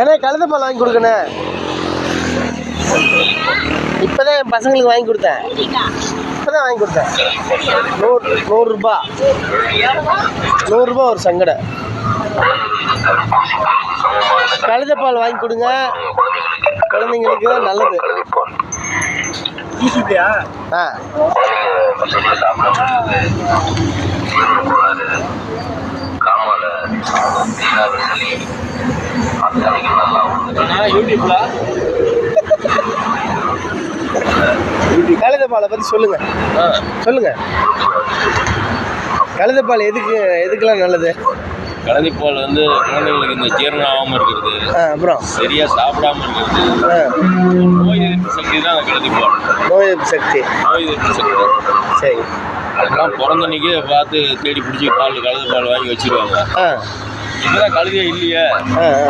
அண்ணே கழுத பால் வாங்கி கொடுக்கண்ணே. இப்போதான் என் பசங்களுக்கு வாங்கி கொடுத்தேன். இப்போதான் வாங்கி கொடுத்தேன். நூறுரூபா ஒரு சங்கடை. கழுத பால் வாங்கி கொடுங்க, குழந்தைங்களுக்கு நல்லது. ஆ கழுத பாலை பற்றி சொல்லுங்க. கழுதப்பால் எதுக்கெல்லாம் நல்லது? கழுதைப்பால் வந்து குழந்தைங்களுக்கு இந்த ஜீரணம் ஆகாமல் இருக்கிறது, அப்புறம் சரியாக சாப்பிடாம இருக்கிறது, நோய் எதிர்ப்பு சக்தி தான் அந்த கழுதைப்பால். நோய் எதிர்ப்பு சக்தி. சரி, அதெல்லாம் பிறந்தன்னைக்கே பார்த்து தேடி பிடிச்சி கழுதைப்பால் வாங்கி வச்சுருவாங்க. இப்போதான் கழுதையே இல்லையே,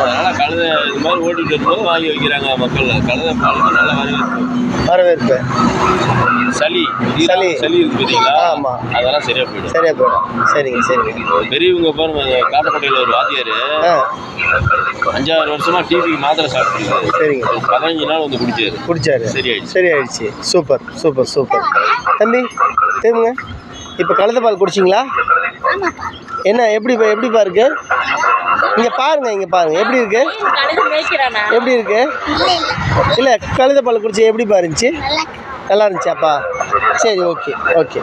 அதனால் கழுதை இது மாதிரி ஓட்டிகிட்டு இருக்கும்போது வாங்கி வைக்கிறாங்க மக்கள். கழுதைப்பால் நல்ல வரவேற்பு. சளி இருக்கு பார்த்தீங்களா? ஆமாம், அதெல்லாம் சரியாக போயிடும். சரிங்க. பெரியவங்க பாருங்க, காட்டப்பட்டையில் ஒரு வாத்தியார் 5-6 வருஷமாக டிவிக்கு மாத்திரை சாப்பிட்டுருக்காரு. சரிங்க. 15 நாள் வந்து குடிச்சாரு. சரியாயிடுச்சு. சூப்பர். தம்பி தேமுங்க, இப்போ கழுத பால் குடிச்சிங்களா? என்ன எப்படிப்பா இருக்கு? இங்கே பாருங்க எப்படி இருக்கு? இல்லை, கழுத பால் குடிச்சு எப்படிப்பா இருந்துச்சு? நல்லா இருந்துச்சாப்பா? சரி, ஓகே.